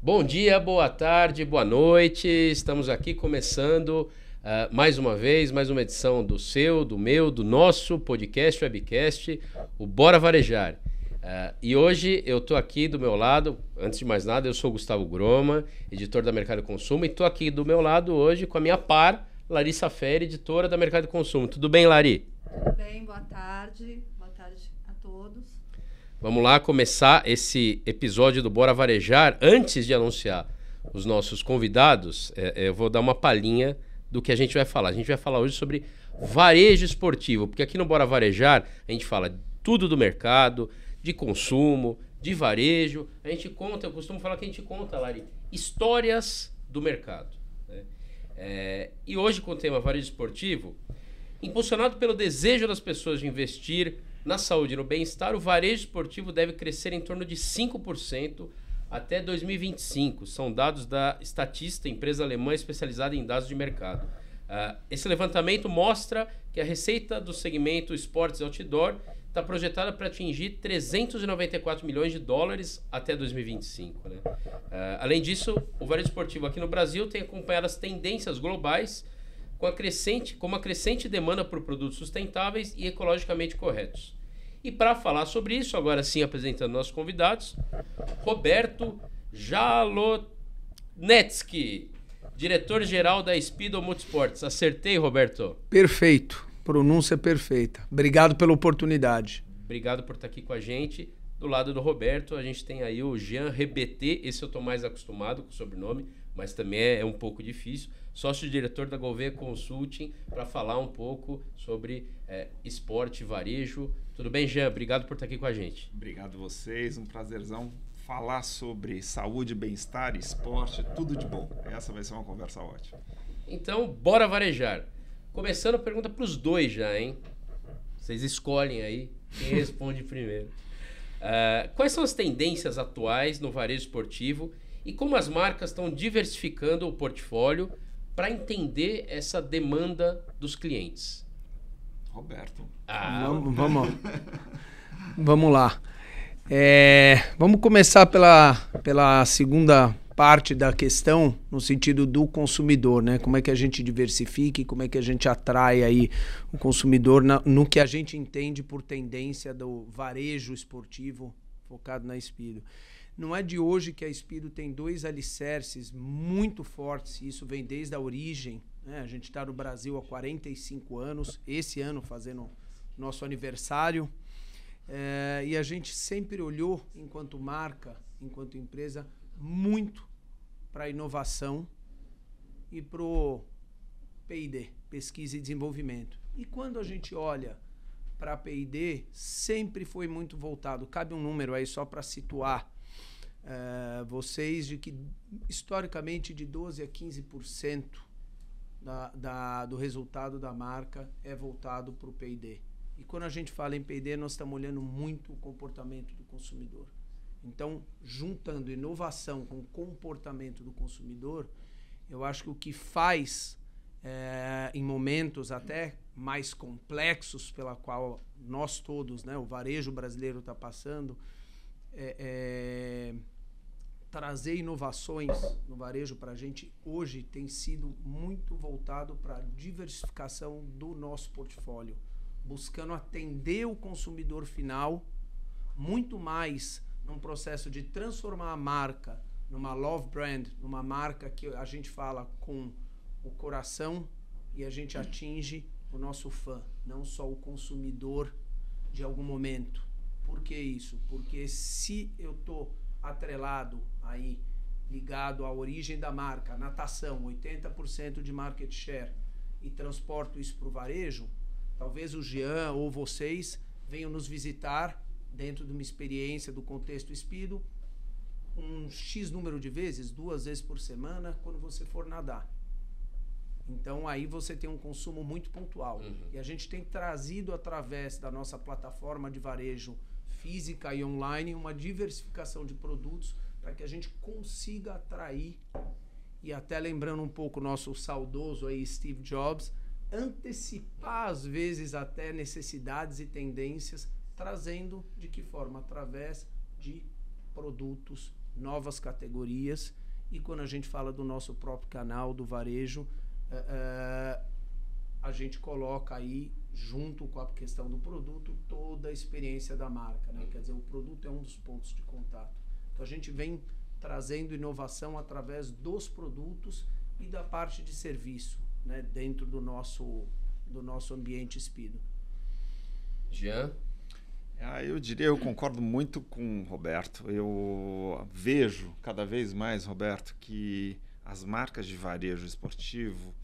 Bom dia, boa tarde, boa noite. Estamos aqui começando mais uma vez, mais uma edição do seu, do meu, do nosso podcast, webcast, o Bora Varejar. E hoje eu estou aqui do meu lado, antes de mais nada, eu sou o Gustavo Groma, editor da Mercado Consumo, e estou aqui do meu lado hoje com a minha par, Larissa Ferri, editora da Mercado Consumo. Tudo bem, Lari? Tudo bem, boa tarde a todos. Vamos lá começar esse episódio do Bora Varejar. Antes de anunciar os nossos convidados, eu vou dar uma palhinha do que a gente vai falar. A gente vai falar hoje sobre varejo esportivo, porque aqui no Bora Varejar a gente fala tudo do mercado, de consumo, de varejo. A gente conta, eu costumo falar que a gente conta, Lari, histórias do mercado, né? E hoje com o tema varejo esportivo, impulsionado pelo desejo das pessoas de investir na saúde e no bem-estar, o varejo esportivo deve crescer em torno de 5% até 2025. São dados da Statista, empresa alemã especializada em dados de mercado. Esse levantamento mostra que a receita do segmento esportes e outdoor está projetada para atingir 394 milhões de dólares até 2025. Né? Além disso, o varejo esportivo aqui no Brasil tem acompanhado as tendências globais com uma crescente demanda por produtos sustentáveis e ecologicamente corretos. E para falar sobre isso, agora sim apresentando nossos convidados, Roberto Jalonetsky, diretor-geral da Speedo Motorsports. Acertei, Roberto? Perfeito, pronúncia perfeita. Obrigado pela oportunidade. Obrigado por estar aqui com a gente. Do lado do Roberto, a gente tem aí o Jean Rebeté, esse eu estou mais acostumado com o sobrenome, mas também é um pouco difícil. Sócio-diretor da Gouveia Consulting, para falar um pouco sobre esporte e varejo. Tudo bem, Jean? Obrigado por estar aqui com a gente. Obrigado a vocês, um prazerzão falar sobre saúde, bem-estar, esporte, tudo de bom. Essa vai ser uma conversa ótima. Então, bora varejar. Começando a pergunta para os dois já, hein? Vocês escolhem aí quem responde primeiro. Quais são as tendências atuais no varejo esportivo e como as marcas estão diversificando o portfólio para entender essa demanda dos clientes? Roberto. Vamos lá. Vamos começar pela segunda parte da questão, no sentido do consumidor, né? Como é que a gente diversifica e como é que a gente atrai aí o consumidor no que a gente entende por tendência do varejo esportivo focado na Speedo. Não é de hoje que a Speedo tem dois alicerces muito fortes, e isso vem desde a origem, né? A gente está no Brasil há 45 anos, esse ano fazendo nosso aniversário, e a gente sempre olhou, enquanto marca, enquanto empresa, muito para a inovação e para o P&D, pesquisa e desenvolvimento. E quando a gente olha para a P&D, sempre foi muito voltado, cabe um número aí só para situar vocês, de que historicamente de 12% a 15% do resultado da marca é voltado para o P&D. E quando a gente fala em P&D, nós estamos olhando muito o comportamento do consumidor. Então, juntando inovação com o comportamento do consumidor, eu acho que o que faz, em momentos até mais complexos pela qual nós todos, né, o varejo brasileiro está passando, trazer inovações no varejo para a gente hoje tem sido muito voltado para a diversificação do nosso portfólio, buscando atender o consumidor final muito mais num processo de transformar a marca numa love brand, numa marca que a gente fala com o coração e a gente atinge o nosso fã, não só o consumidor de algum momento. Por que isso? Porque se eu estou atrelado aí, ligado à origem da marca, natação, 80% de market share, e transporto isso para o varejo, talvez o Jean ou vocês venham nos visitar dentro de uma experiência do contexto Speedo, um X número de vezes, 2 vezes por semana, quando você for nadar. Então aí você tem um consumo muito pontual. E a gente tem trazido através da nossa plataforma de varejo física e online uma diversificação de produtos para que a gente consiga atrair, e até lembrando um pouco o nosso saudoso aí Steve Jobs, antecipar às vezes até necessidades e tendências, trazendo de que forma? Através de produtos novas categorias. E quando a gente fala do nosso próprio canal, do varejo, a gente coloca aí, junto com a questão do produto, toda a experiência da marca, né? Quer dizer, o produto é um dos pontos de contato. Então, a gente vem trazendo inovação através dos produtos e da parte de serviço, né? Dentro do nosso ambiente Speedo. Jean? Eu diria, eu concordo muito com o Roberto. Eu vejo cada vez mais, Roberto, que as marcas de varejo esportivo,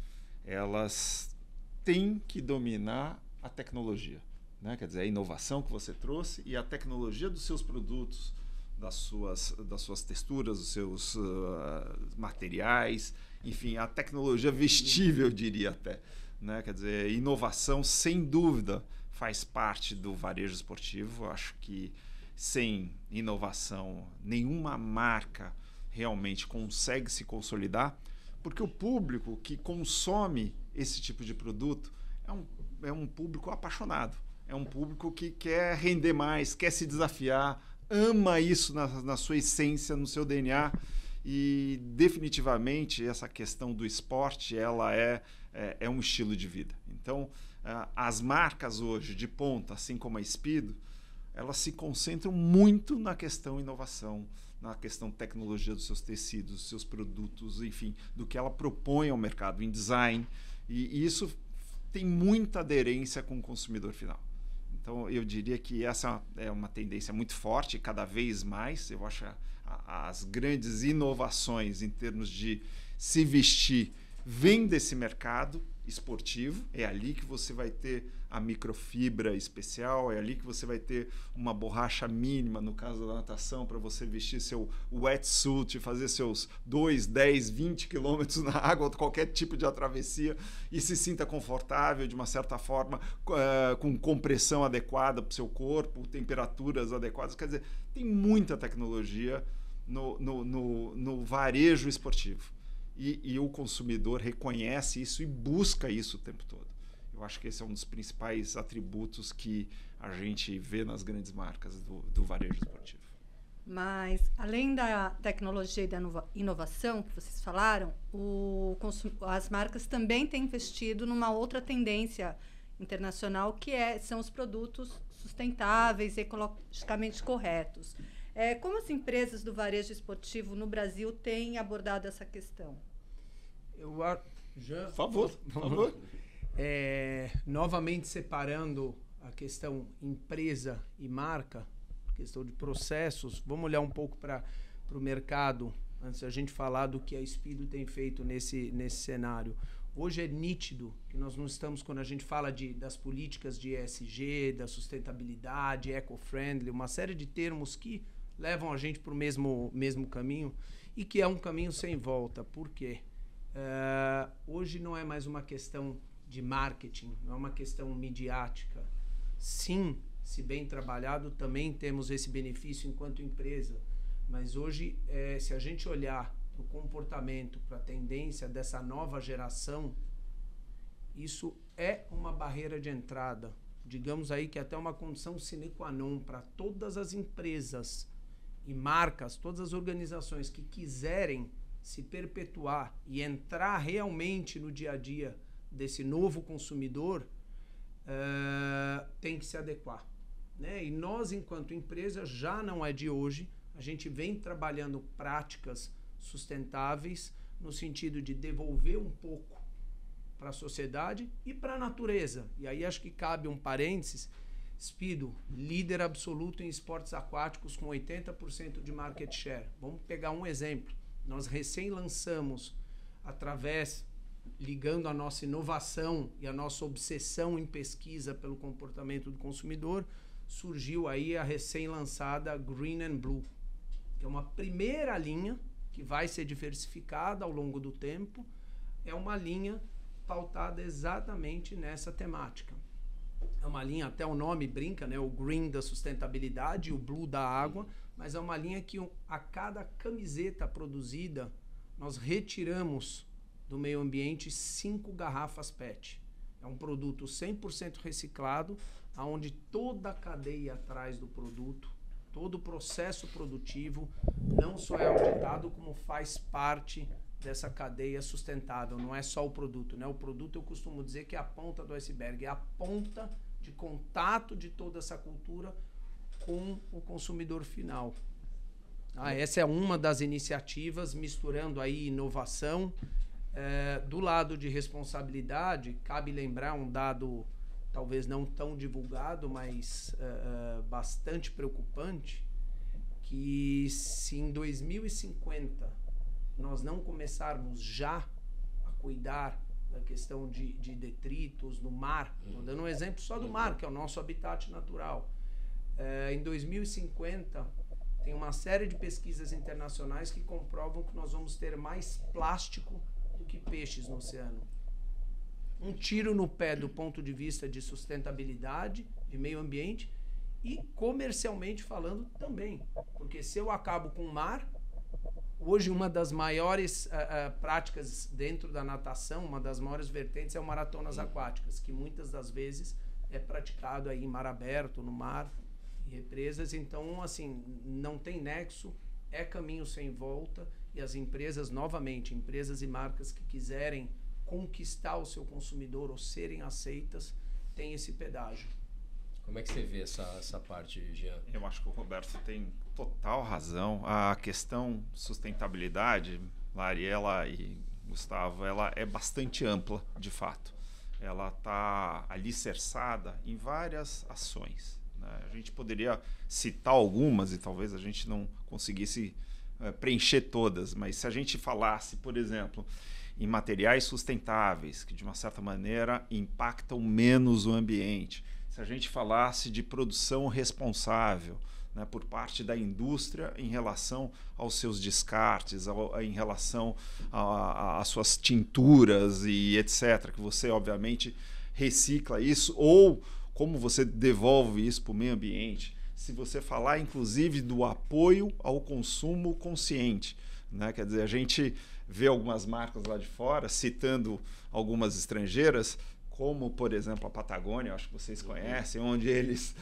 elas têm que dominar a tecnologia, né? Quer dizer, a inovação que você trouxe e a tecnologia dos seus produtos, das suas texturas, dos seus materiais, enfim, a tecnologia vestível, eu diria até, né? Quer dizer, inovação, sem dúvida, faz parte do varejo esportivo. Eu acho que sem inovação, nenhuma marca realmente consegue se consolidar, porque o público que consome esse tipo de produto é um público apaixonado, é um público que quer render mais, quer se desafiar, ama isso na sua essência, no seu DNA. E definitivamente essa questão do esporte, ela é um estilo de vida. Então, as marcas hoje de ponta, assim como a Speedo, elas se concentram muito na questão inovação, na questão tecnologia dos seus tecidos, dos seus produtos, enfim, do que ela propõe ao mercado em design. E isso tem muita aderência com o consumidor final. Então, eu diria que essa é uma tendência muito forte, cada vez mais. Eu acho as grandes inovações em termos de se vestir vêm desse mercado esportivo. É ali que você vai ter a microfibra especial, é ali que você vai ter uma borracha mínima, no caso da natação, para você vestir seu wetsuit, fazer seus 2, 10, 20 quilômetros na água, ou qualquer tipo de travessia, e se sinta confortável de uma certa forma, com compressão adequada para o seu corpo, temperaturas adequadas. Quer dizer, tem muita tecnologia no varejo esportivo. E o consumidor reconhece isso e busca isso o tempo todo. Eu acho que esse é um dos principais atributos que a gente vê nas grandes marcas do varejo esportivo. Mas, além da tecnologia e da inovação que vocês falaram, as marcas também têm investido numa outra tendência internacional, que são os produtos sustentáveis e ecologicamente corretos. Como as empresas do varejo esportivo no Brasil têm abordado essa questão? Por favor. Novamente separando a questão empresa e marca, questão de processos, vamos olhar um pouco para o mercado, antes da gente falar do que a Speedo tem feito nesse cenário. Hoje é nítido que nós não estamos, quando a gente fala das políticas de ESG, da sustentabilidade, eco-friendly, uma série de termos que levam a gente para o mesmo caminho, e que é um caminho sem volta. Por quê? Hoje não é mais uma questão de marketing, não é uma questão midiática. Sim, se bem trabalhado, também temos esse benefício enquanto empresa, mas hoje, se a gente olhar para o comportamento, para a tendência dessa nova geração, isso é uma barreira de entrada. Digamos aí que até uma condição sine qua non para todas as empresas e marcas, todas as organizações que quiserem se perpetuar e entrar realmente no dia a dia desse novo consumidor, tem que se adequar, né? E nós, enquanto empresa, já não é de hoje, a gente vem trabalhando práticas sustentáveis no sentido de devolver um pouco para a sociedade e para a natureza. E aí acho que cabe um parênteses. Speedo, líder absoluto em esportes aquáticos com 80% de market share. Vamos pegar um exemplo. Nós recém lançamos, ligando a nossa inovação e a nossa obsessão em pesquisa pelo comportamento do consumidor, surgiu aí a recém-lançada Green and Blue, que é uma primeira linha que vai ser diversificada ao longo do tempo. É uma linha pautada exatamente nessa temática. É uma linha, até o nome brinca, né? O green da sustentabilidade e o blue da água, mas é uma linha que a cada camiseta produzida, nós retiramos do meio ambiente 5 garrafas PET. É um produto 100% reciclado, onde toda a cadeia atrás do produto Todo o processo produtivo não só é auditado, como faz parte dessa cadeia sustentável. Não é só o produto, né? O produto, eu costumo dizer que é a ponta do iceberg, é a ponta de contato de toda essa cultura com o consumidor final. Essa é uma das iniciativas, misturando aí inovação. Do lado de responsabilidade, cabe lembrar um dado talvez não tão divulgado, mas bastante preocupante, que se em 2050 nós não começarmos já a cuidar da questão de detritos no mar, estou dando um exemplo só do mar, que é o nosso habitat natural. Em 2050, tem uma série de pesquisas internacionais que comprovam que nós vamos ter mais plástico do que peixes no oceano. Um tiro no pé do ponto de vista de sustentabilidade, de meio ambiente, e comercialmente falando também. Porque se eu acabo com o mar, hoje uma das maiores práticas dentro da natação, uma das maiores vertentes é o maratonas aquáticas, que muitas das vezes é praticado aí em mar aberto, no mar, em represas. Então, assim, não tem nexo, é caminho sem volta, e as empresas, novamente, empresas e marcas que quiserem conquistar o seu consumidor ou serem aceitas, tem esse pedágio. Como é que você vê essa parte, Jean? Eu acho que o Roberto tem total razão. A questão sustentabilidade, Lariela e Gustavo, ela é bastante ampla, de fato. Ela está alicerçada em várias ações, né? A gente poderia citar algumas e talvez a gente não conseguisse preencher todas, mas se a gente falasse, por exemplo, em materiais sustentáveis, que de uma certa maneira impactam menos o ambiente, se a gente falasse de produção responsável, né, por parte da indústria em relação aos seus descartes, em relação às suas tinturas e etc., que você obviamente recicla isso, ou como você devolve isso para o meio ambiente. Se você falar inclusive do apoio ao consumo consciente, né? Quer dizer, a gente vê algumas marcas lá de fora, citando algumas estrangeiras, como, por exemplo, a Patagônia, acho que vocês conhecem, onde eles,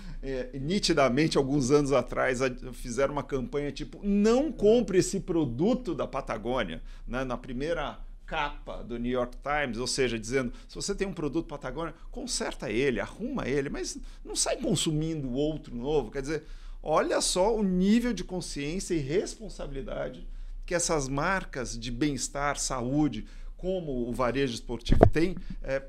nitidamente, alguns anos atrás, fizeram uma campanha tipo, não compre esse produto da Patagônia, né? Na primeira capa do New York Times, ou seja, dizendo, se você tem um produto Patagônia, conserta ele, arruma ele, mas não sai consumindo outro novo. Quer dizer, olha só o nível de consciência e responsabilidade que essas marcas de bem-estar, saúde, como o varejo esportivo tem,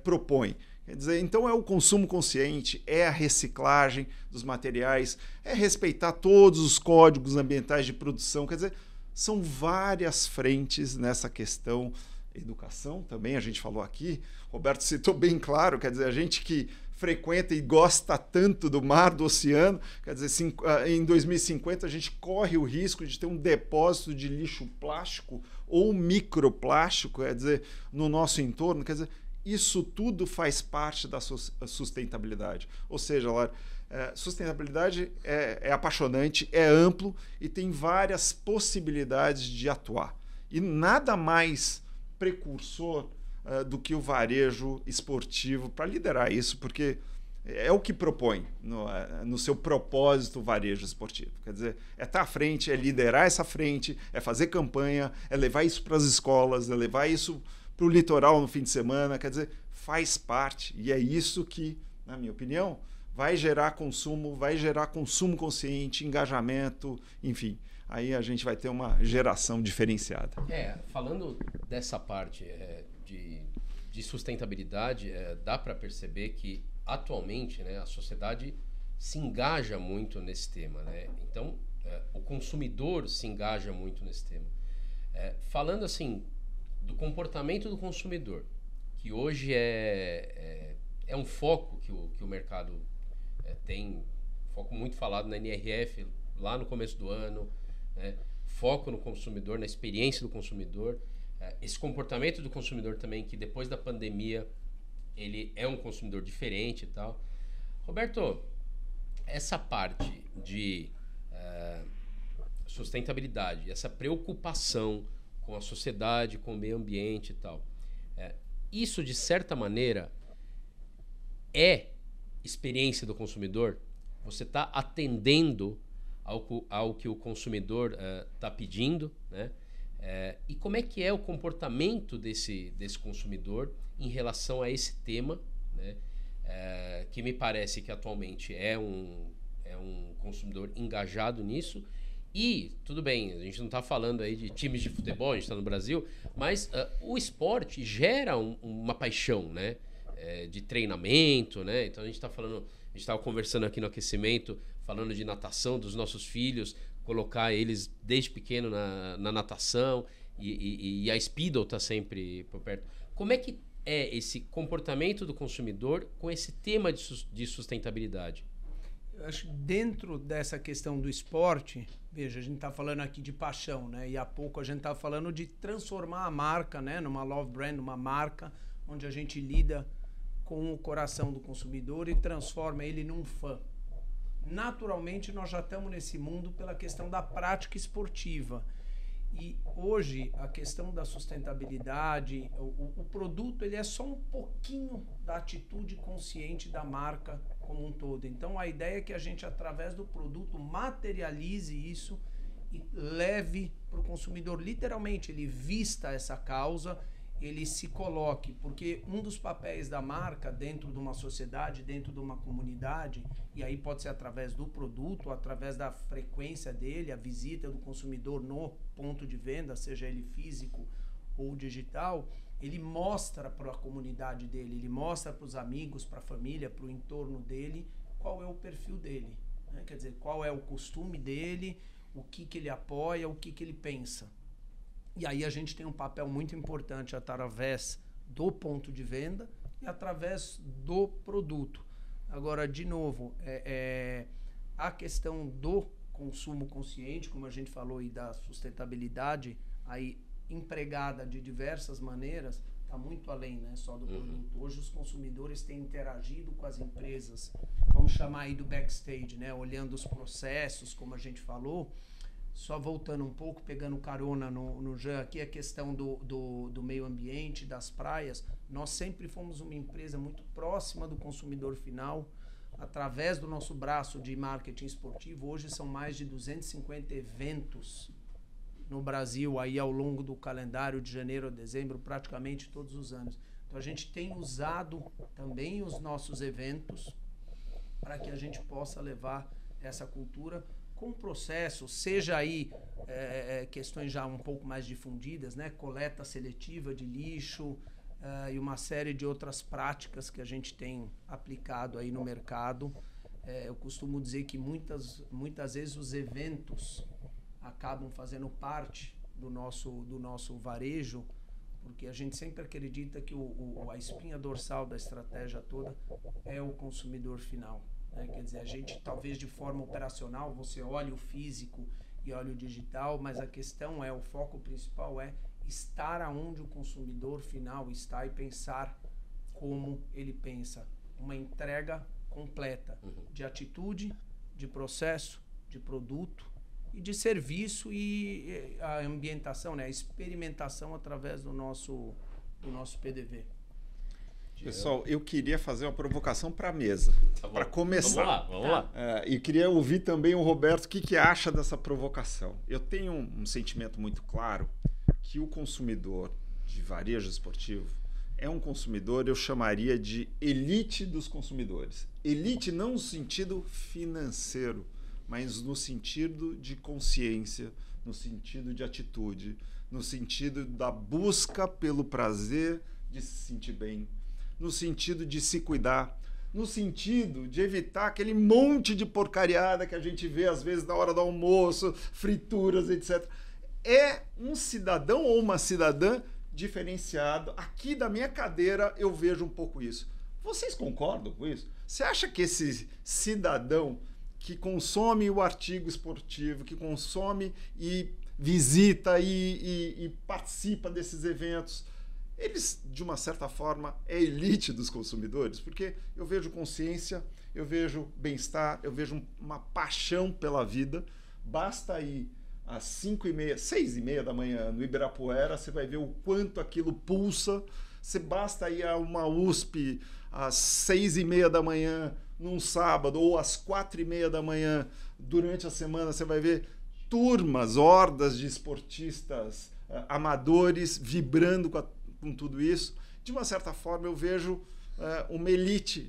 propõe. Quer dizer, então é o consumo consciente, é a reciclagem dos materiais, é respeitar todos os códigos ambientais de produção. Quer dizer, são várias frentes nessa questão. Educação também, a gente falou aqui, Roberto citou bem claro, quer dizer, a gente que frequenta e gosta tanto do mar, do oceano, quer dizer, em 2050 a gente corre o risco de ter um depósito de lixo plástico ou microplástico, quer dizer, no nosso entorno. Quer dizer, isso tudo faz parte da sustentabilidade. Ou seja, sustentabilidade é apaixonante, é amplo e tem várias possibilidades de atuar. E nada mais precursor do que o varejo esportivo para liderar isso, porque é o que propõe no seu propósito o varejo esportivo. Quer dizer, é estar à frente, é liderar essa frente, é fazer campanha, é levar isso para as escolas, é levar isso para o litoral no fim de semana. Quer dizer, faz parte, e é isso que, na minha opinião, vai gerar consumo consciente, engajamento, enfim. Aí a gente vai ter uma geração diferenciada. Falando dessa parte de sustentabilidade, dá para perceber que atualmente, né, a sociedade se engaja muito nesse tema, né? Então, o consumidor se engaja muito nesse tema. Falando assim do comportamento do consumidor, que hoje é um foco que o mercado tem, foco muito falado na NRF lá no começo do ano, né? Foco no consumidor, na experiência do consumidor, esse comportamento do consumidor também, que depois da pandemia ele é um consumidor diferente e tal. Roberto, essa parte de sustentabilidade, essa preocupação com a sociedade, com o meio ambiente e tal, isso de certa maneira é experiência do consumidor? Você está atendendo ao que o consumidor está pedindo, né? E como é que é o comportamento desse consumidor em relação a esse tema, né? Que me parece que atualmente é um consumidor engajado nisso. E, tudo bem, a gente não está falando aí de times de futebol, a gente está no Brasil, mas o esporte gera uma paixão, né? De treinamento, né? Então a gente está falando, a gente estava conversando aqui no aquecimento, falando de natação dos nossos filhos, colocar eles desde pequeno na natação, e a Speedo está sempre por perto. Como é que é esse comportamento do consumidor com esse tema de sustentabilidade? Eu acho que dentro dessa questão do esporte, veja, a gente está falando aqui de paixão, né? E há pouco a gente estava falando de transformar a marca, né? Numa love brand, uma marca onde a gente lida com o coração do consumidor e transforma ele num fã. Naturalmente, nós já estamos nesse mundo pela questão da prática esportiva. E hoje, a questão da sustentabilidade, o produto, ele é só um pouquinho da atitude consciente da marca como um todo. Então, a ideia é que a gente, através do produto, materialize isso e leve para o consumidor, literalmente, ele vista essa causa, ele se coloque, porque um dos papéis da marca dentro de uma sociedade, dentro de uma comunidade, e aí pode ser através do produto, através da frequência dele, a visita do consumidor no ponto de venda, seja ele físico ou digital, ele mostra para a comunidade dele, ele mostra para os amigos, para a família, para o entorno dele, qual é o perfil dele, né? Quer dizer, qual é o costume dele, o que ele apoia, o que ele pensa. E aí a gente tem um papel muito importante através do ponto de venda e através do produto. Agora, de novo, a questão do consumo consciente, como a gente falou, e da sustentabilidade, aí empregada de diversas maneiras, está muito além, né, só do produto. Hoje os consumidores têm interagido com as empresas, vamos chamar aí do backstage, né, olhando os processos, como a gente falou. Só voltando um pouco, pegando carona no Jean aqui, a questão do meio ambiente, das praias, nós sempre fomos uma empresa muito próxima do consumidor final, através do nosso braço de marketing esportivo. Hoje são mais de 250 eventos no Brasil, aí ao longo do calendário de janeiro a dezembro, praticamente todos os anos. Então a gente tem usado também os nossos eventos para que a gente possa levar essa cultura com processo, seja aí questões já um pouco mais difundidas, né? Coleta seletiva de lixo e uma série de outras práticas que a gente tem aplicado aí no mercado. Eu costumo dizer que muitas vezes os eventos acabam fazendo parte do nosso varejo, porque a gente sempre acredita que a espinha dorsal da estratégia toda é o consumidor final. Quer dizer, a gente talvez de forma operacional, você olha o físico e olha o digital, mas a questão o foco principal é estar aonde o consumidor final está e pensar como ele pensa. Uma entrega completa de atitude, de processo, de produto e de serviço, e a ambientação, né? A experimentação através do nosso PDV. Pessoal, eu queria fazer uma provocação para a mesa, para começar. Vamos lá. E queria ouvir também o Roberto, o que acha dessa provocação. Eu tenho um sentimento muito claro que o consumidor de varejo esportivo é um consumidor, eu chamaria de elite dos consumidores. Elite não no sentido financeiro, mas no sentido de consciência, no sentido de atitude, no sentido da busca pelo prazer de se sentir bem, no sentido de se cuidar, no sentido de evitar aquele monte de porcariada que a gente vê às vezes na hora do almoço, frituras, etc. É um cidadão ou uma cidadã diferenciado. Aqui da minha cadeira eu vejo um pouco isso. Vocês concordam com isso? Você acha que esse cidadão que consome o artigo esportivo, que consome e visita e participa desses eventos, eles, de uma certa forma, é a elite dos consumidores? Porque eu vejo consciência, eu vejo bem-estar, eu vejo uma paixão pela vida. Basta ir às 5h30, 6h30 da manhã no Ibirapuera, você vai ver o quanto aquilo pulsa. Você basta ir a uma USP às 6h30 da manhã num sábado, ou às 4:30 da manhã, durante a semana, você vai ver turmas, hordas de esportistas amadores vibrando com tudo isso. De uma certa forma, eu vejo uma elite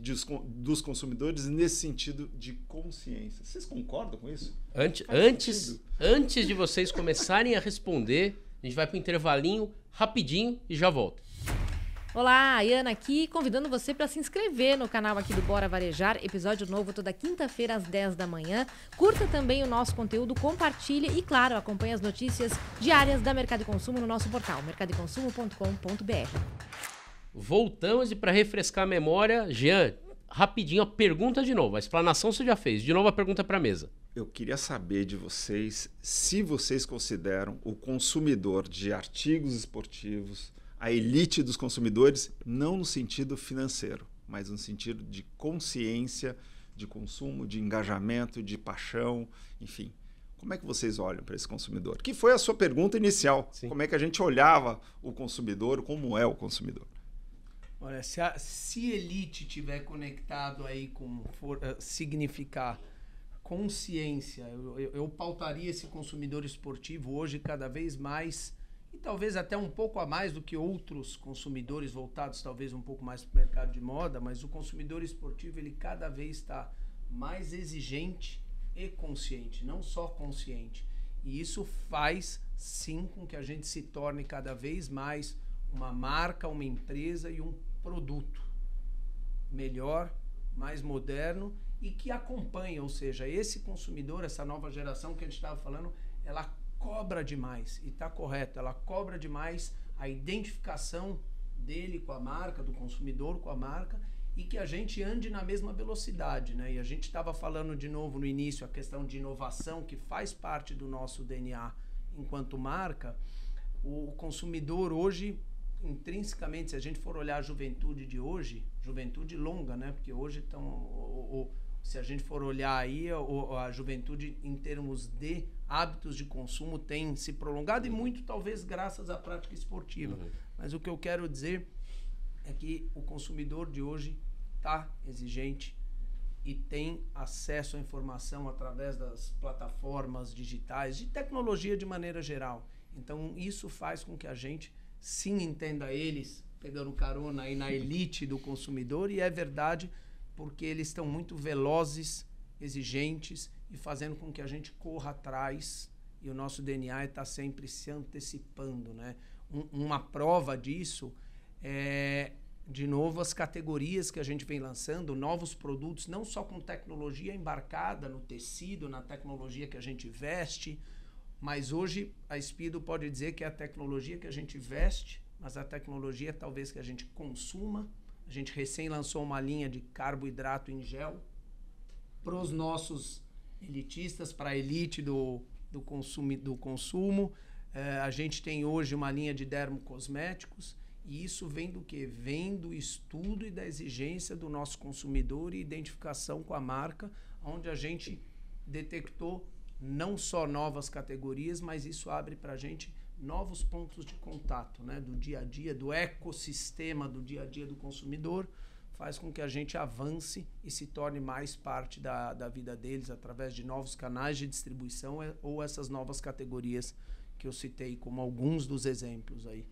dos consumidores nesse sentido de consciência. Vocês concordam com isso? Antes de vocês começarem a responder, a gente vai para o intervalinho rapidinho e já volta. Olá, Ayana aqui, convidando você para se inscrever no canal aqui do Bora Varejar, episódio novo toda quinta-feira às 10 da manhã. Curta também o nosso conteúdo, compartilhe e, claro, acompanhe as notícias diárias da Mercado e Consumo no nosso portal, mercadoeconsumo.com.br. Voltamos e para refrescar a memória, Jean, rapidinho a pergunta de novo, a explanação você já fez, de novo a pergunta para a mesa. Eu queria saber de vocês se vocês consideram o consumidor de artigos esportivos a elite dos consumidores, não no sentido financeiro, mas no sentido de consciência, de consumo, de engajamento, de paixão, enfim. Como é que vocês olham para esse consumidor? Que foi a sua pergunta inicial. Sim. Como é que a gente olhava o consumidor, como é o consumidor? Olha, se elite tiver conectado aí com significar consciência, eu pautaria esse consumidor esportivo hoje cada vez mais, e talvez até um pouco a mais do que outros consumidores voltados talvez um pouco mais para o mercado de moda, mas o consumidor esportivo ele cada vez está mais exigente e consciente, não só consciente. E isso faz sim com que a gente se torne cada vez mais uma marca, uma empresa e um produto melhor, mais moderno e que acompanha, ou seja, esse consumidor, essa nova geração que a gente estava falando, ela cobra demais, e está correto, ela cobra demais a identificação dele com a marca, do consumidor com a marca, e que a gente ande na mesma velocidade, né? E a gente estava falando de novo no início a questão de inovação, que faz parte do nosso DNA enquanto marca. O consumidor hoje, intrinsecamente, se a gente for olhar a juventude de hoje, juventude longa, né? Porque hoje estão... Se a gente for olhar aí, a juventude em termos de hábitos de consumo tem se prolongado e muito talvez graças à prática esportiva. Mas o que eu quero dizer é que o consumidor de hoje está exigente e tem acesso à informação através das plataformas digitais, de tecnologia de maneira geral. Então isso faz com que a gente sim entenda eles, pegando carona aí na elite do consumidor, e é verdade, porque eles estão muito velozes, exigentes e fazendo com que a gente corra atrás, e o nosso DNA está sempre se antecipando, né? Uma prova disso é, de novo, as categorias que a gente vem lançando, novos produtos, não só com tecnologia embarcada no tecido, na tecnologia que a gente veste, mas hoje a Speedo pode dizer que é a tecnologia que a gente veste, mas a tecnologia talvez que a gente consuma. A gente recém lançou uma linha de carboidrato em gel para os nossos elitistas, para a elite do consumo. A gente tem hoje uma linha de dermocosméticos, e isso vem do quê? Vem do estudo e da exigência do nosso consumidor e identificação com a marca, onde a gente detectou não só novas categorias, mas isso abre para a gente novos pontos de contato, né, do dia a dia, do ecossistema do dia a dia do consumidor, faz com que a gente avance e se torne mais parte da vida deles através de novos canais de distribuição ou essas novas categorias que eu citei como alguns dos exemplos aí.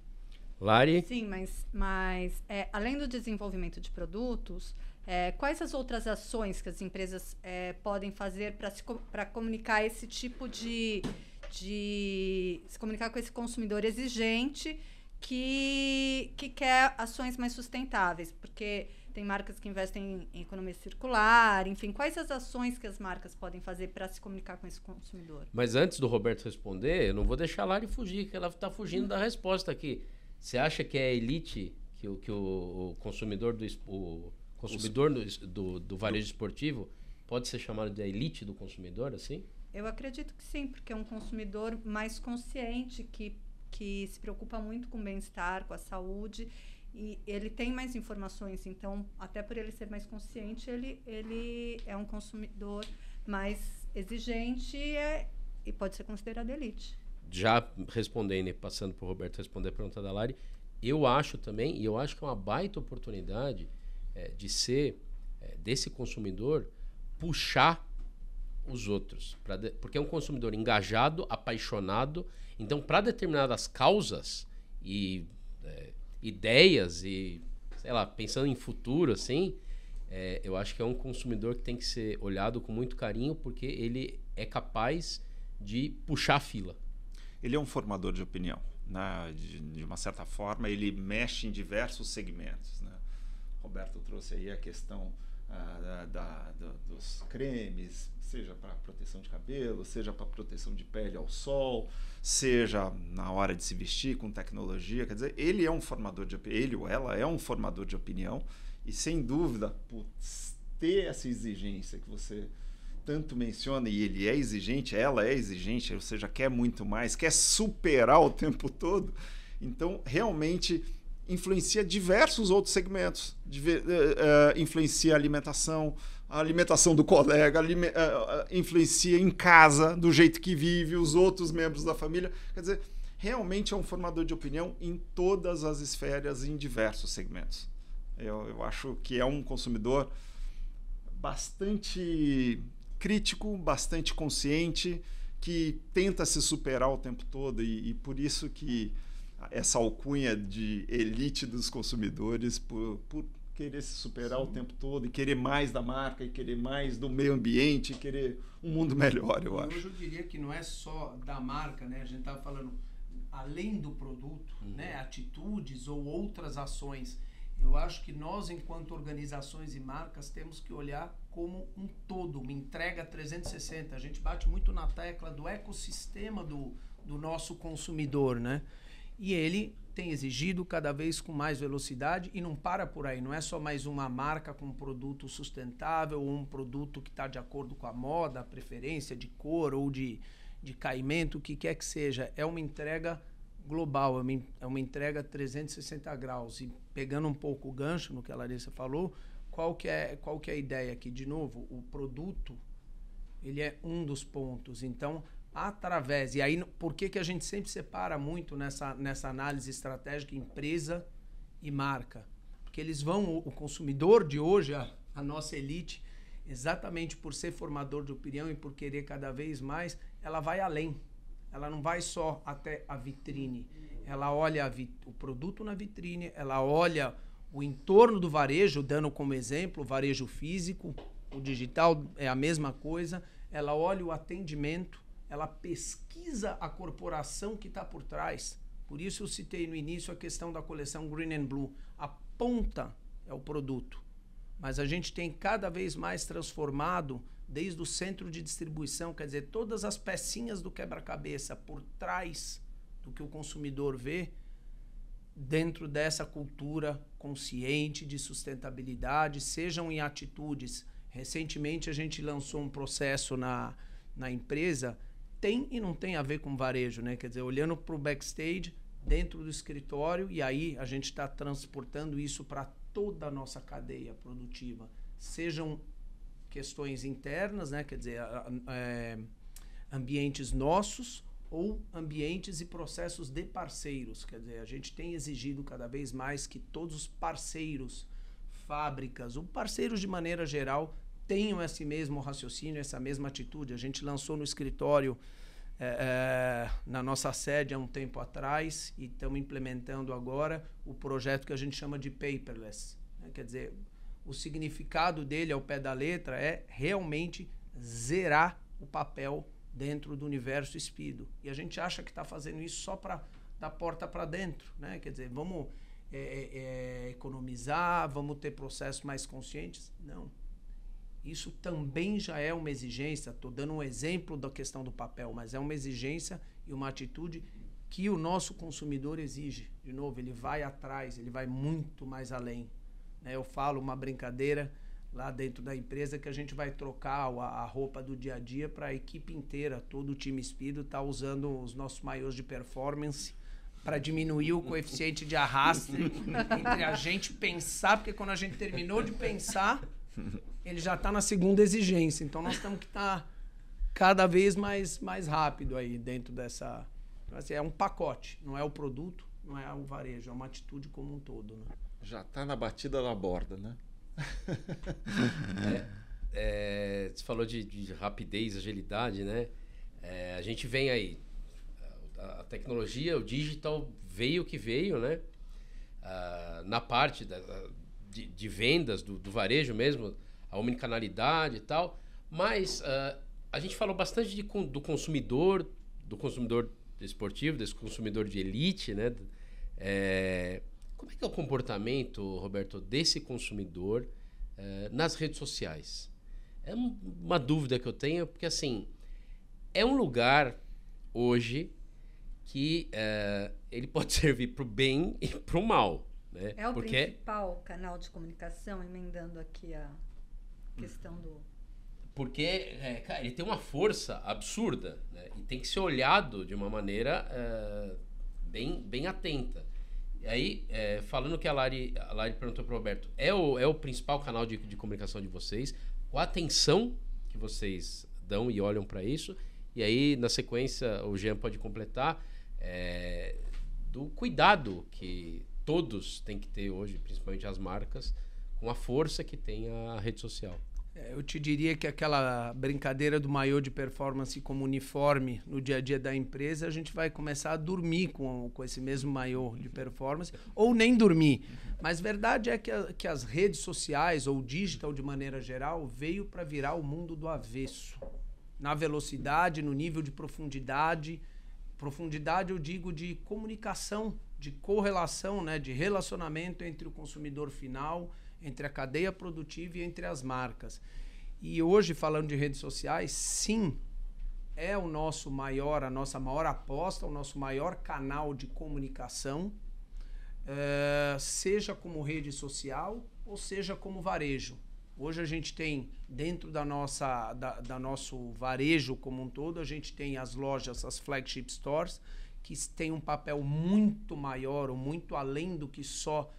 Lari? Sim, mas além do desenvolvimento de produtos, quais as outras ações que as empresas podem fazer para comunicar esse tipo de se comunicar com esse consumidor exigente que quer ações mais sustentáveis? Porque tem marcas que investem em economia circular, enfim, quais as ações que as marcas podem fazer para se comunicar com esse consumidor? Mas antes do Roberto responder, eu não vou deixar a Lari fugir, que ela está fugindo da resposta aqui. Você acha que é a elite, que o consumidor do varejo esportivo pode ser chamado de elite do consumidor, assim? Eu acredito que sim, porque é um consumidor mais consciente, que se preocupa muito com o bem-estar, com a saúde, e ele tem mais informações. Então, até por ele ser mais consciente, ele é um consumidor mais exigente e pode ser considerado elite. Já respondendo e passando para o Roberto responder a pergunta da Lari, eu acho também, e eu acho que é uma baita oportunidade de ser desse consumidor puxar os outros. Porque é um consumidor engajado, apaixonado. Então, para determinadas causas e ideias e, sei lá, pensando em futuro, assim, eu acho que é um consumidor que tem que ser olhado com muito carinho, porque ele é capaz de puxar a fila. Ele é um formador de opinião, né? De uma certa forma, ele mexe em diversos segmentos, né? Roberto trouxe aí a questão dos cremes, seja para proteção de cabelo, seja para proteção de pele ao sol, seja na hora de se vestir com tecnologia. Quer dizer, ele é um formador de opinião, ele ou ela é um formador de opinião, e sem dúvida, ter essa exigência que você tanto menciona, e ele é exigente, ela é exigente, ou seja, quer muito mais, quer superar o tempo todo, então realmente influencia diversos outros segmentos, influencia a alimentação do colega, influencia em casa, do jeito que vive, os outros membros da família. Quer dizer, realmente é um formador de opinião em todas as esferas, em diversos segmentos. Eu acho que é um consumidor bastante crítico, bastante consciente, que tenta se superar o tempo todo, e por isso que essa alcunha de elite dos consumidores, por querer se superar o tempo todo, e querer mais da marca, e querer mais do meio ambiente, e querer um mundo melhor, eu acho. Hoje eu diria que não é só da marca, né? A gente estava falando além do produto, né? Atitudes ou outras ações. Eu acho que nós, enquanto organizações e marcas, temos que olhar como um todo, uma entrega 360. A gente bate muito na tecla do ecossistema do nosso consumidor, né? E ele tem exigido cada vez com mais velocidade, e não para por aí. Não é só mais uma marca com um produto sustentável ou um produto que está de acordo com a moda, a preferência de cor ou de caimento, o que quer que seja. É uma entrega global, é uma entrega 360 graus. E pegando um pouco o gancho no que a Larissa falou, qual que é a ideia aqui? De novo, o produto, ele é um dos pontos. Então, através... E aí, por que a gente sempre separa muito nessa análise estratégica empresa e marca? Porque eles vão... O consumidor de hoje, a nossa elite, exatamente por ser formador de opinião e por querer cada vez mais, ela vai além. Ela não vai só até a vitrine. Ela olha o produto na vitrine, ela olha o entorno do varejo, dando como exemplo o varejo físico, o digital é a mesma coisa. Ela olha o atendimento, ela pesquisa a corporação que está por trás. Por isso eu citei no início a questão da coleção Green and Blue. A ponta é o produto. Mas a gente tem cada vez mais transformado desde o centro de distribuição, quer dizer, todas as pecinhas do quebra-cabeça por trás do que o consumidor vê, dentro dessa cultura consciente de sustentabilidade, sejam em atitudes. Recentemente a gente lançou um processo na empresa, tem e não tem a ver com varejo, né? Quer dizer, olhando para o backstage, dentro do escritório, e aí a gente está transportando isso para toda a nossa cadeia produtiva. Sejam questões internas, né? Quer dizer, ambientes nossos ou ambientes e processos de parceiros. Quer dizer, a gente tem exigido cada vez mais que todos os parceiros, fábricas, ou parceiros de maneira geral, tenham esse mesmo raciocínio, essa mesma atitude. A gente lançou no escritório, na nossa sede há um tempo atrás, e estamos implementando agora o projeto que a gente chama de paperless. Né? Quer dizer, o significado dele ao pé da letra é realmente zerar o papel dentro do universo Speedo. E a gente acha que está fazendo isso só para da porta para dentro, né? Quer dizer, vamos economizar, vamos ter processos mais conscientes? Não. Isso também já é uma exigência. Estou dando um exemplo da questão do papel, mas é uma exigência e uma atitude que o nosso consumidor exige. De novo, ele vai atrás, ele vai muito mais além. Eu falo uma brincadeira lá dentro da empresa que a gente vai trocar a roupa do dia a dia para a equipe inteira. Todo o time Speedo está usando os nossos maiôs de performance para diminuir o coeficiente de arraste entre a gente pensar, porque quando a gente terminou de pensar, ele já está na segunda exigência. Então nós temos que estar cada vez mais rápido aí dentro dessa... Assim, é um pacote, não é o produto, não é o varejo, é uma atitude como um todo, né? Já está na batida da borda, né? Você falou de rapidez, agilidade, né? A gente vem aí, a tecnologia, o digital veio que veio, né? Na parte de vendas, do varejo mesmo, a omnicanalidade e tal, mas a gente falou bastante do consumidor esportivo, desse consumidor de elite, né? Como é que é o comportamento, Roberto, desse consumidor nas redes sociais? É uma dúvida que eu tenho, porque assim, é um lugar hoje que ele pode servir para o bem e para o mal. Né? É o principal canal de comunicação, emendando aqui a questão do... Porque, cara, ele tem uma força absurda, né? E tem que ser olhado de uma maneira bem atenta. E aí, falando que a Lari perguntou para o Roberto, é o principal canal de comunicação de vocês, com a atenção que vocês dão e olham para isso, e aí, na sequência, o Jean pode completar, do cuidado que todos têm que ter hoje, principalmente as marcas, com a força que tem a rede social. Eu te diria que aquela brincadeira do maiô de performance como uniforme no dia a dia da empresa, a gente vai começar a dormir com esse mesmo maiô de performance, ou nem dormir. Mas verdade é que as redes sociais, ou digital de maneira geral, veio para virar o mundo do avesso. Na velocidade, no nível de profundidade. Profundidade eu digo de comunicação, de correlação, né, de relacionamento entre o consumidor final, entre a cadeia produtiva e entre as marcas. E hoje, falando de redes sociais, sim, é a nossa maior aposta, o nosso maior canal de comunicação, seja como rede social ou seja como varejo. Hoje a gente tem, dentro da nosso varejo como um todo, a gente tem as lojas, as flagship stores, que têm um papel muito maior ou muito além do que só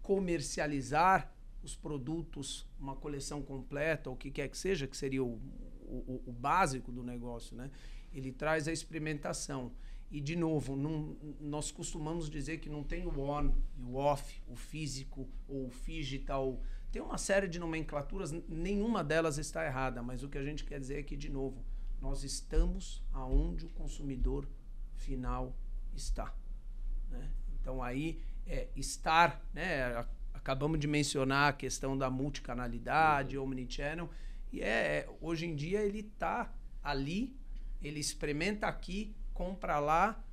comercializar os produtos, uma coleção completa, ou o que quer que seja, que seria o básico do negócio, né? Ele traz a experimentação. E, de novo, nós costumamos dizer que não tem o on e o off, o físico ou o digital. Tem uma série de nomenclaturas, nenhuma delas está errada, mas o que a gente quer dizer é que, de novo, nós estamos aonde o consumidor final está. Né? Então, aí, estar, né? Acabamos de mencionar a questão da multicanalidade, omnichannel, e hoje em dia ele está ali, ele experimenta aqui, compra lá,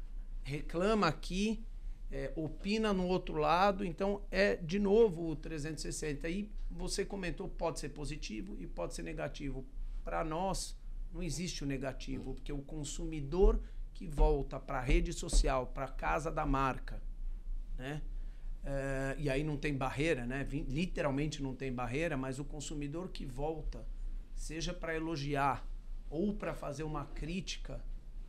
reclama aqui, opina no outro lado, então de novo o 360. E você comentou, pode ser positivo e pode ser negativo. Para nós não existe o negativo, porque o consumidor que volta para a rede social, para a casa da marca, né? E aí não tem barreira, né? Literalmente não tem barreira, mas o consumidor que volta, seja para elogiar ou para fazer uma crítica,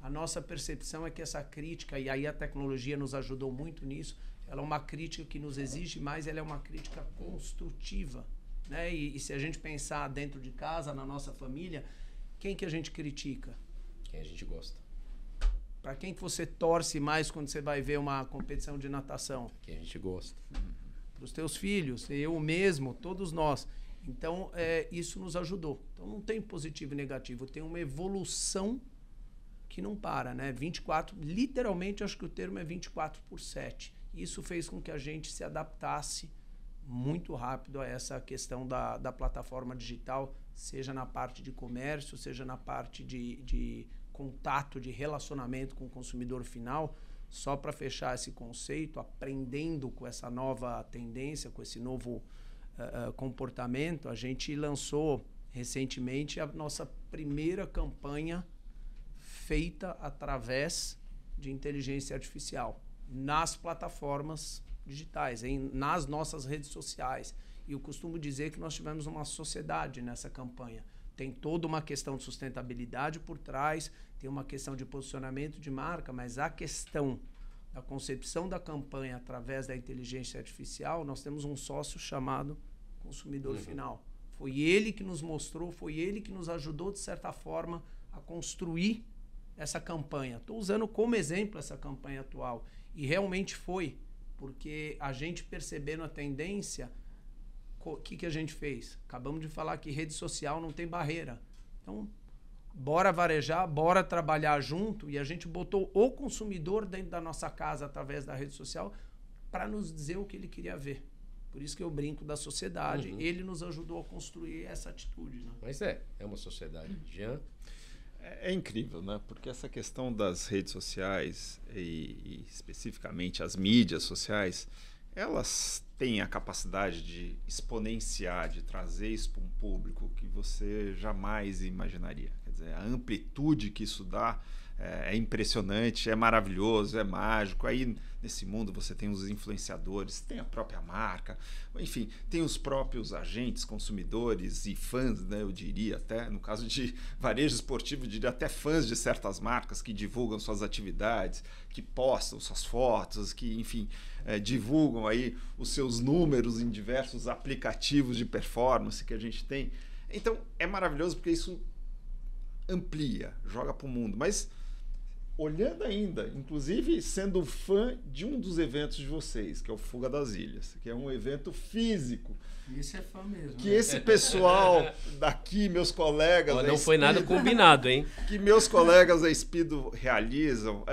a nossa percepção é que essa crítica, e aí a tecnologia nos ajudou muito nisso, ela é uma crítica que nos exige mais, ela é uma crítica construtiva. Né? E se a gente pensar dentro de casa, na nossa família, quem que a gente critica? Quem a gente gosta. Para quem que você torce mais quando você vai ver uma competição de natação? Quem a gente gosta. Para os teus filhos, eu mesmo, todos nós. Então, isso nos ajudou. Então, não tem positivo e negativo, tem uma evolução que não para, né? 24, literalmente, acho que o termo é 24/7. Isso fez com que a gente se adaptasse muito rápido a essa questão da plataforma digital, seja na parte de comércio, seja na parte de contato, de relacionamento com o consumidor final. Só para fechar esse conceito, aprendendo com essa nova tendência, com esse novo comportamento, a gente lançou recentemente a nossa primeira campanha feita através de inteligência artificial nas plataformas digitais, nas nossas redes sociais. E eu costumo dizer que nós tivemos uma sociedade nessa campanha. Tem toda uma questão de sustentabilidade por trás, tem uma questão de posicionamento de marca, mas a questão da concepção da campanha através da inteligência artificial, nós temos um sócio chamado consumidor final. Foi ele que nos mostrou, foi ele que nos ajudou, de certa forma, a construir essa campanha. Estou usando como exemplo essa campanha atual. E realmente foi, porque a gente percebendo a tendência, o que a gente fez? Acabamos de falar que rede social não tem barreira. Então, bora varejar, bora trabalhar junto, e a gente botou o consumidor dentro da nossa casa através da rede social para nos dizer o que ele queria ver. Por isso que eu brinco da sociedade. Ele nos ajudou a construir essa atitude. Né? Mas é uma sociedade. Jean? É incrível, né? Porque essa questão das redes sociais e especificamente as mídias sociais, elas têm a capacidade de exponenciar, de trazer isso para um público que você jamais imaginaria. Quer dizer, a amplitude que isso dá é impressionante, é maravilhoso, é mágico. Aí, nesse mundo, você tem os influenciadores, tem a própria marca, enfim, tem os próprios agentes, consumidores e fãs, né, eu diria até, no caso de varejo esportivo, eu diria até fãs de certas marcas que divulgam suas atividades, que postam suas fotos, que, enfim, divulgam aí os seus números em diversos aplicativos de performance que a gente tem. Então, é maravilhoso porque isso amplia, joga para o mundo. Mas olhando ainda, inclusive sendo fã de um dos eventos de vocês, que é o Fuga das Ilhas, que é um evento físico. Isso é fã mesmo. Que esse pessoal daqui, meus colegas... Não foi nada combinado, hein? Que meus colegas da Speedo realizam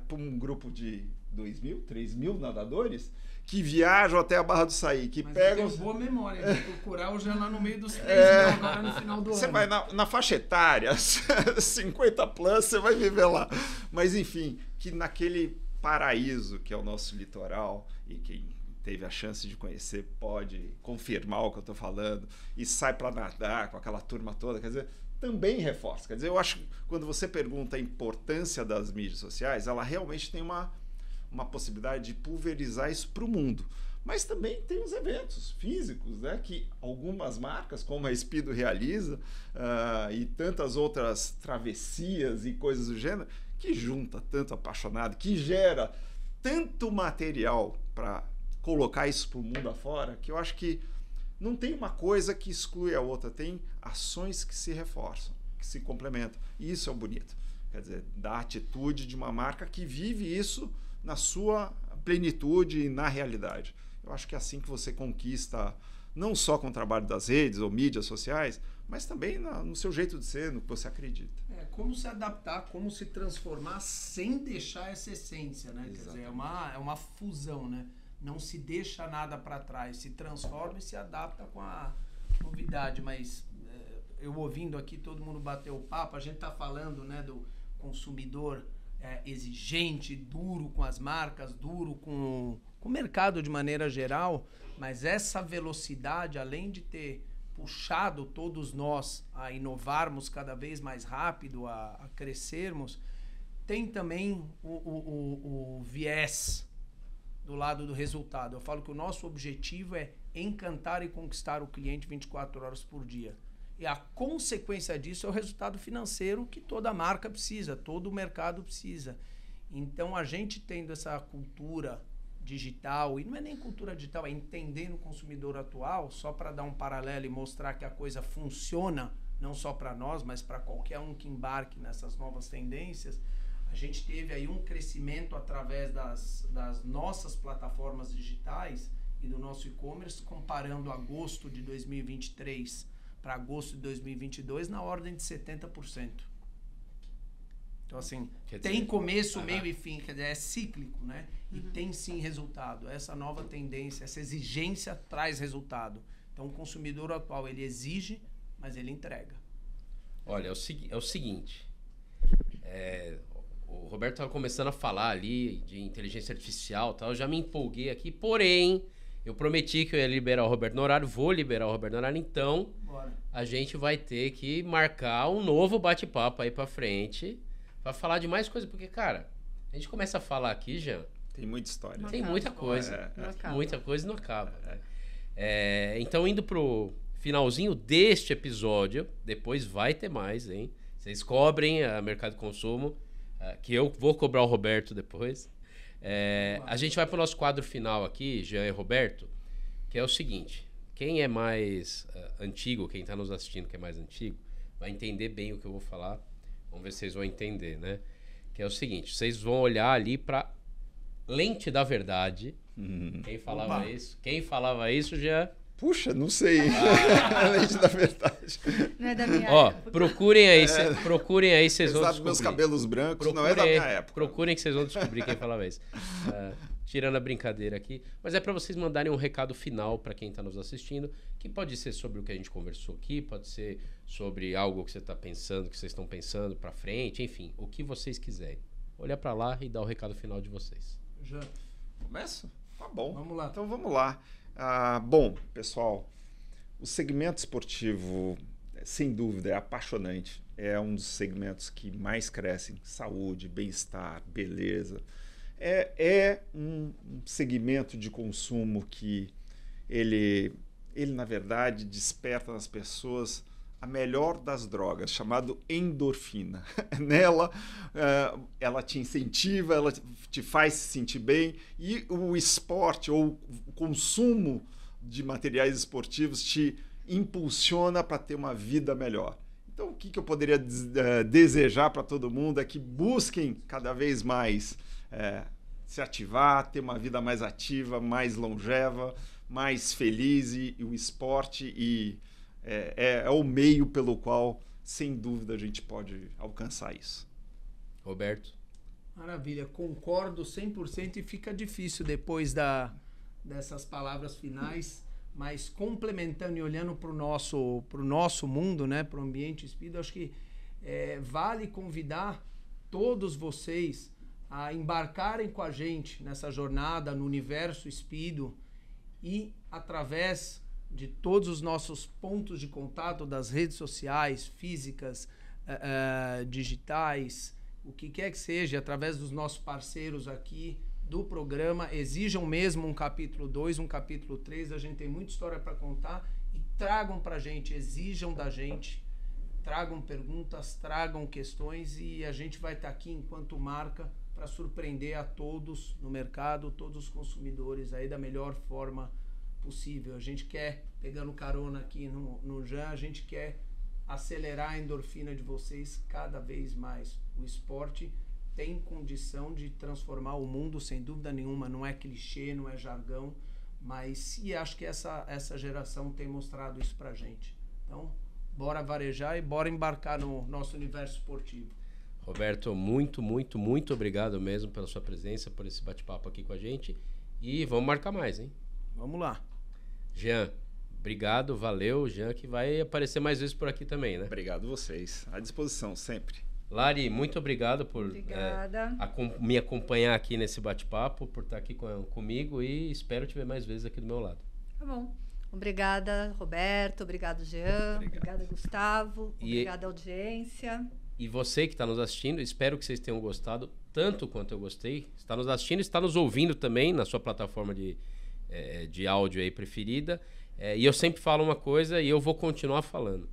para um grupo de 2.000, 3.000 nadadores que viajam até a Barra do Saí, que mas pegam... eu tenho boa memória, vou procurar o Jean lá no meio dos 3.000 agora no final do ano. Você vai na faixa etária, 50 plus, você vai viver lá. Mas enfim, que naquele paraíso que é o nosso litoral, e quem teve a chance de conhecer pode confirmar o que eu estou falando, e sai para nadar com aquela turma toda, quer dizer, também reforça. Quer dizer, eu acho que quando você pergunta a importância das mídias sociais, ela realmente tem uma possibilidade de pulverizar isso para o mundo. Mas também tem os eventos físicos, né, que algumas marcas, como a Speedo realiza, e tantas outras travessias e coisas do gênero, que junta tanto apaixonado, que gera tanto material para colocar isso para o mundo afora, que eu acho que não tem uma coisa que exclui a outra, tem ações que se reforçam, que se complementam. E isso é o bonito. Quer dizer, da atitude de uma marca que vive isso na sua plenitude e na realidade. Eu acho que é assim que você conquista, não só com o trabalho das redes ou mídias sociais, mas também no seu jeito de ser, no que você acredita. Como se adaptar, como se transformar sem deixar essa essência, né? Quer dizer, é uma fusão, né? Não se deixa nada para trás, se transforma e se adapta com a novidade. Mas eu ouvindo aqui, todo mundo bateu o papo, a gente está falando, né, do consumidor exigente, duro com as marcas, duro com o mercado de maneira geral, mas essa velocidade, além de ter puxado todos nós a inovarmos cada vez mais rápido, a crescermos, tem também o viés do lado do resultado. Eu falo que o nosso objetivo é encantar e conquistar o cliente 24 horas por dia. E a consequência disso é o resultado financeiro que toda marca precisa, todo o mercado precisa. Então, a gente tendo essa cultura digital, e não é nem cultura digital, é entender o consumidor atual, só para dar um paralelo e mostrar que a coisa funciona, não só para nós, mas para qualquer um que embarque nessas novas tendências. A gente teve aí um crescimento através das nossas plataformas digitais e do nosso e-commerce, comparando agosto de 2023 para agosto de 2022, na ordem de 70%. Então, assim, tem começo, meio e fim, quer dizer, é cíclico, né? E tem sim resultado. Essa nova tendência, essa exigência traz resultado. Então, o consumidor atual, ele exige, mas ele entrega. Olha, é o seguinte, o Roberto estava começando a falar ali de inteligência artificial e tal, eu já me empolguei aqui, porém, eu prometi que eu ia liberar o Roberto no horário, vou liberar o Roberto no horário, então a gente vai ter que marcar um novo bate-papo aí pra frente, pra falar de mais coisa, porque, cara, a gente começa a falar aqui, Jean... Tem muita história. Tem muita coisa, muita coisa e não acaba. Né? Então, indo pro finalzinho deste episódio, depois vai ter mais, hein? Vocês cobrem a Mercado de Consumo, que eu vou cobrar o Roberto depois. A gente vai pro nosso quadro final aqui, Jean e Roberto, que é o seguinte: quem é mais antigo, quem está nos assistindo que é mais antigo, vai entender bem o que eu vou falar. Vamos ver se vocês vão entender, né? Que é o seguinte: vocês vão olhar ali para lente da verdade. Quem falava isso? Quem falava isso já Puxa, não sei. Além da verdade. Não é da minha Ó, época. procurem aí, procurem aí, vocês vão Apesar descobrir. dos meus cabelos brancos, não é da Procurem minha aí, época. Procurem que vocês vão descobrir quem falava isso. Tirando a brincadeira aqui. Mas é para vocês mandarem um recado final para quem está nos assistindo, que pode ser sobre o que a gente conversou aqui, pode ser sobre algo que você está pensando, que vocês estão pensando para frente, enfim, o que vocês quiserem. Olhar para lá e dar o recado final de vocês. Já. Começa? Tá bom. Vamos lá. Então vamos lá. Bom, pessoal, o segmento esportivo, sem dúvida, é apaixonante. É um dos segmentos que mais crescem. Saúde, bem-estar, beleza. É um segmento de consumo que ele, na verdade, desperta nas pessoas a melhor das drogas, chamado endorfina. Nela, ela te incentiva, ela te faz se sentir bem, e o esporte ou o consumo de materiais esportivos te impulsiona para ter uma vida melhor. Então, o que eu poderia desejar para todo mundo é que busquem cada vez mais se ativar, ter uma vida mais ativa, mais longeva, mais feliz, e o esporte é o meio pelo qual, sem dúvida, a gente pode alcançar isso. Roberto? Maravilha, concordo 100% e fica difícil depois dessas palavras finais, mas complementando e olhando para o nosso mundo, né, para o ambiente espírita, acho que vale convidar todos vocês a embarcarem com a gente nessa jornada no universo espírita e através de todos os nossos pontos de contato das redes sociais, físicas, digitais, o que quer que seja, através dos nossos parceiros aqui do programa, exijam mesmo um capítulo 2, um capítulo 3, a gente tem muita história para contar, e tragam para a gente, exijam da gente, tragam perguntas, tragam questões, e a gente vai estar aqui enquanto marca para surpreender a todos no mercado, todos os consumidores aí da melhor forma possível. A gente quer, pegando carona aqui no Jean, a gente quer acelerar a endorfina de vocês cada vez mais. O esporte tem condição de transformar o mundo, sem dúvida nenhuma, não é clichê, não é jargão, mas acho que essa geração tem mostrado isso pra gente. Então, bora varejar e bora embarcar no nosso universo esportivo. Roberto, muito, muito, muito obrigado mesmo pela sua presença, por esse bate-papo aqui com a gente. E vamos marcar mais, hein? Vamos lá. Jean, obrigado, valeu. Jean, que vai aparecer mais vezes por aqui também, né? Obrigado vocês. À disposição, sempre. Lari, muito obrigado por me acompanhar aqui nesse bate-papo, por estar aqui comigo, e espero te ver mais vezes aqui do meu lado. Tá bom. Obrigada, Roberto. Obrigado, Jean. Obrigada, Gustavo. Obrigada, audiência. E você que está nos assistindo, espero que vocês tenham gostado tanto quanto eu gostei. Está nos assistindo, está nos ouvindo também na sua plataforma de áudio aí preferida. E eu sempre falo uma coisa e eu vou continuar falando.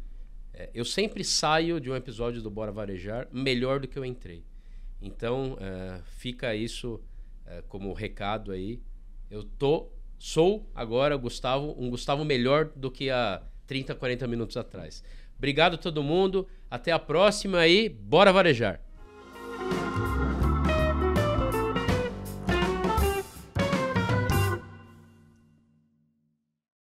Eu sempre saio de um episódio do Bora Varejar melhor do que eu entrei. Então, fica isso como recado aí. Sou agora, um Gustavo melhor do que há 30, 40 minutos atrás. Obrigado a todo mundo. Até a próxima e bora varejar!